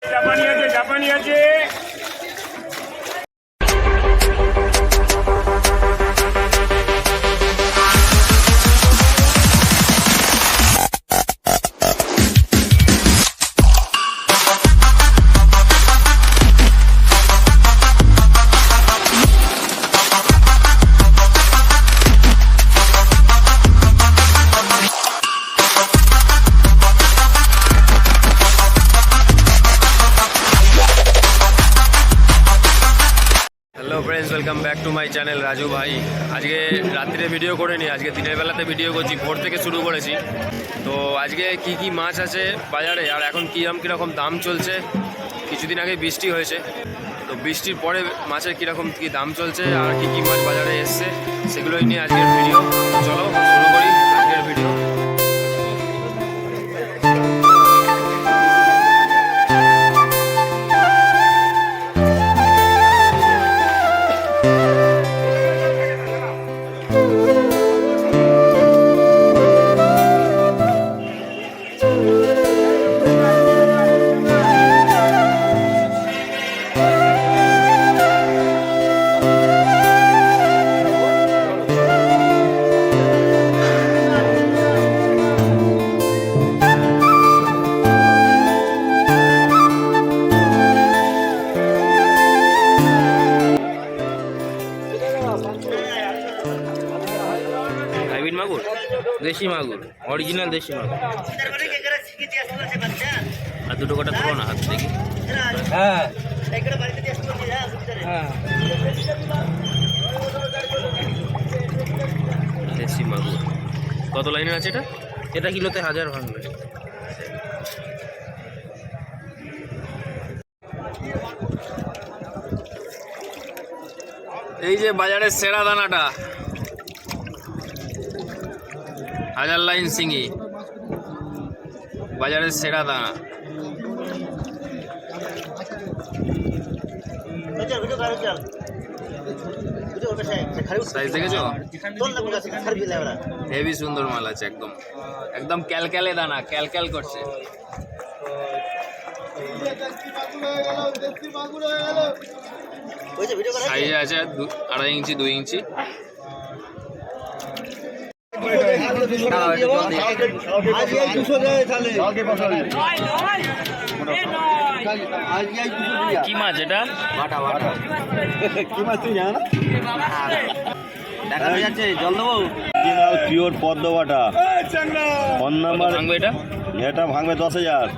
জাপানি আছে। Hello friends, welcome back to my channel Raju ভাই। আজকে রাত্রে ভিডিও করে নি, আজকে দিনের বেলাতে ভিডিও করছি, ভোর থেকে শুরু করেছি। তো আজকে কি কি মাছ আছে বাজারে আর এখন কীরকম দাম চলছে। কিছুদিন আগে বৃষ্টি হয়েছে, তো বৃষ্টির পরে মাছের কীরকম কী দাম চলছে আর কি মাছ বাজারে এসছে সেগুলোই নিয়ে আজকের ভিডিও। চলো শুরু করি আজকের ভিডিও। হাইব্রিড মাগুর, দেশি মাগুর, অরিজিনাল দেশি মাগুর। আর দুটো কটা তুলো না হাত দেখি। হ্যাঁ দেশি মাগুর কত লাইনের আছে এটা? এটা কিলোতে 1000 ভাঙবে। এই যে বাজারের সেরা দানাটা, 1000 লাইন সিঙ্গি, বাজারের সেরা দানা। সাইজ দেখেছো? হেভি সুন্দর মাল আছে, একদম একদম ক্যালক্যালে দানা, ক্যালক্যাল করছে। সাইজে আছে 2.5 ইঞ্চি 2 ইঞ্চি। কি মাছ এটা? কি মাছ তুই জানো না? দেখা যাচ্ছে, জল দেবো। পিওর পদ্ম বাটা ফোন নাম্বার ভাঙবে এটা? এটা ভাঙবে 10,000।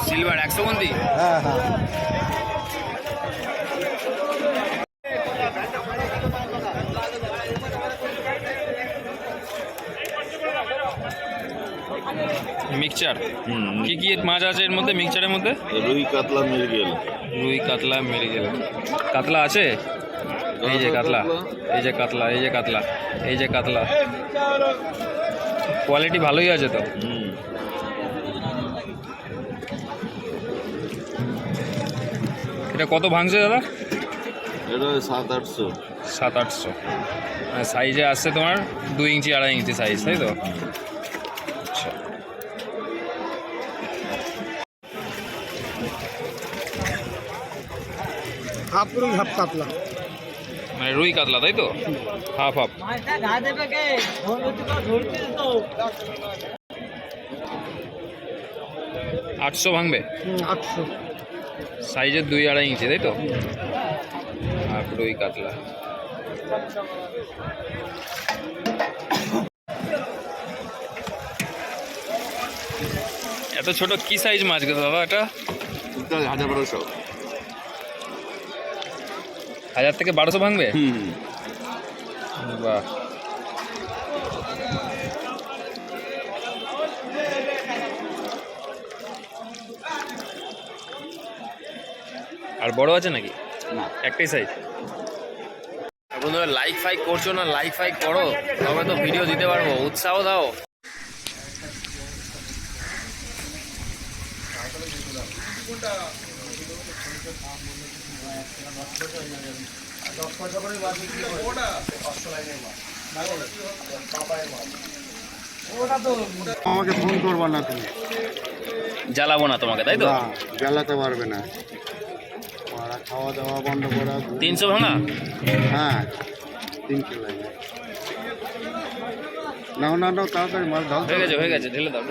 সিলভার 100 বন্দি। হ্যাঁ হ্যাঁ মিক্সচার কি কি মাছ আছে এর মধ্যে? মিক্সচারের মধ্যে রুই কাতলা মৃগেল। রুই কাতলা মৃগেল। কাতলা আছে, এই যে কাতলা, এই যে কাতলা, এই যে কাতলা, এই যে কাতলা। কোয়ালিটি ভালোই আছে তো। এটা কত ভাঙছে দাদা? এটা 700-800। 700-800 সাইজে আসছে তোমার 2 ইঞ্চি 2.5 ইঞ্চি সাইজ, তাই তো? আচ্ছা, হাফ কাতলা, মানে রুই কাতলা, তাই তো? Half half. 800 ভাঙবে? 800। সাইজের 2-2.5 ইঞ্চি, তাই তো? হাফ রুই কাতলা। এত ছোট কি সাইজ মাছ গো দাদা এটা? 1,000-1,200। 1000 থেকে 1200 ভাঙবে? বাহ, আর বড় আছে নাকি? না, একটাই সাইজ। বন্ধুরা লাইক ফাইক করছো না? লাইক ফাইক করো, তবে তো ভিডিও দিতে পারবো। উৎসাহ দাও। আমাকে ফোন করবা না তুমি, জ্বালাবো না তোমাকে, তাই তো? না জ্বালাতে পারবে না। ওরা খাওয়া দাওয়া বন্ধ করা। 300 ভাঙা। হ্যাঁ 300 লাগে। নাও না নাও তাড়াতাড়ি মাছ ঢাল। হয়ে গেছে ঢেলে দাও।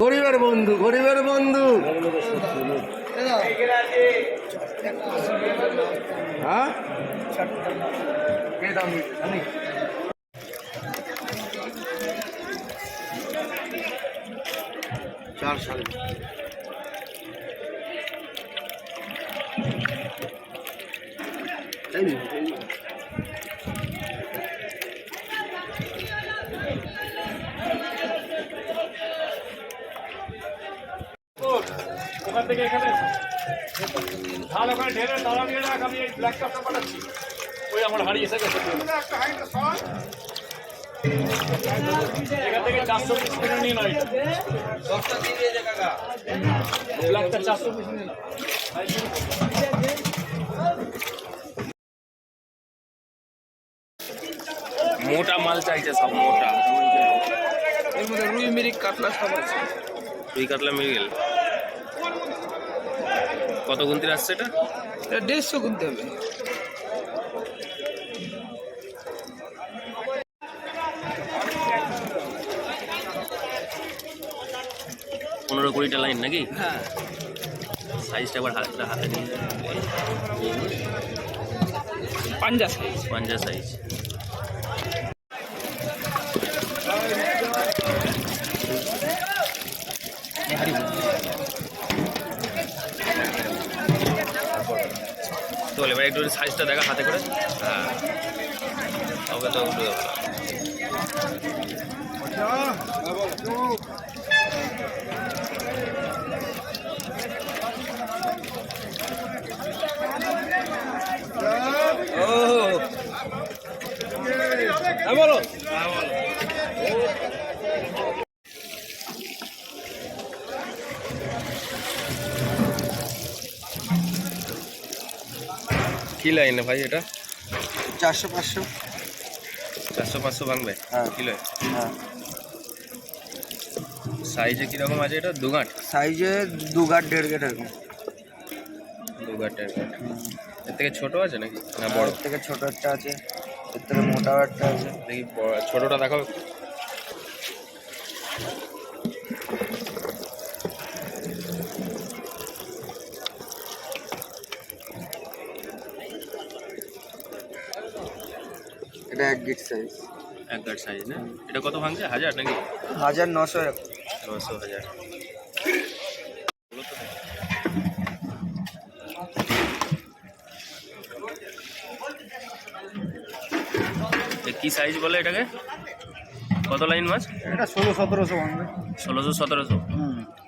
গরিবের বন্ধু, গরিবের বন্ধু। হ্যাঁ চার সাড়ে ওখান থেকে এখানে ঢাল ওখানে ঢেলে তালা দিয়ে রাখ, আমি এই ব্ল্যাক কাপটা পাঠাচ্ছি। ওই আমার হারিয়ে এসে গেছে। এখান থেকে 400 পিস কিনে নিয়ে নয়, ব্ল্যাকটা 400 পিস নিয়ে নাও। মোটা মাল চাইছে, সব মোটা। এর মধ্যে রুই মিরিক কাতলা সব আছে। রুই কাতলা মৃগেল কত গুনতির আসছে এটা? 150 গুনতে হবে। পনেরো 20টা লাইন নাকি? হ্যাঁ, সাইজটা আবার হাতে নিয়ে পাঞ্জা সাইজ। পাঞ্জা সাইজ। তো এবার একটু সাইজটা দেখা হাতে করে। হ্যাঁ তবে তো উঠে যাবে। বলো কি লাইনে ভাই এটা? 400-500। 400-500 ভাঙবে হ্যাঁ। কিলো? হ্যাঁ সাইজে কিরকম আছে এটা? 2 গাঁট? সাইজে 2 গাঁট 1.5 গাঁট এরকম। 2 গাঁট 1.5 গাঁট। এর থেকে ছোট আছে নাকি না বড়? এর থেকে ছোট একটা আছে, এর থেকে মোটা একটা আছে। দেখি ছোটটা দেখাও। এটা 1 গিট সাইজ। 1 গাঁট সাইজ না? এটা কত ভাঙছে? 1000 নাকি? 1900 এরকম। 900 1000। কি সাইজ বলে এটাকে? কত লাইন মাছ? এটা 1600-1700 ভাঙবে। 1600-1700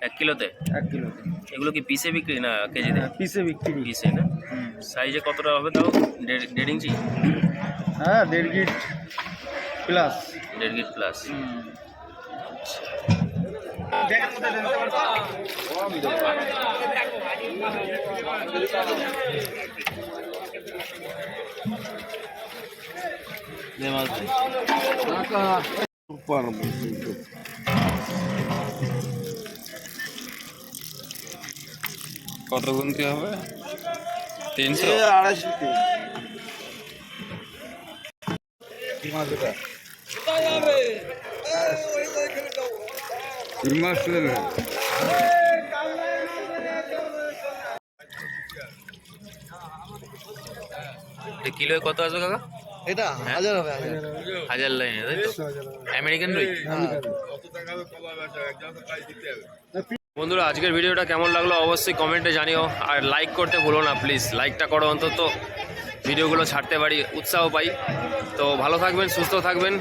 1 কিলোতে? 1 কিলোতে। এগুলো কি পিসে বিক্রি না কেজিতে? পিসে বিক্রি। পিসে না? সাইজে কতটা হবে তাও? 1.5 ইঞ্চি? হ্যাঁ 1.5 গিট প্লাস। 1.5 গিট প্লাস। কত গুনতে হবে? 300? 250। কিলোয় কত আছে কাকা? এটা হাজার হবে হাজার। হাজার লাইনে, তাই তো? আমেরিকান রুই। বন্ধুরা, আজকের ভিডিওটা কেমন লাগলো অবশ্যই কমেন্টে জানিও, আর লাইক করতে ভুলো না প্লিজ। লাইকটা করো অন্তত, ভিডিওগুলো ছাড়তে পারি, উৎসাহ পাই। তো ভালো থাকবেন, সুস্থ থাকবেন।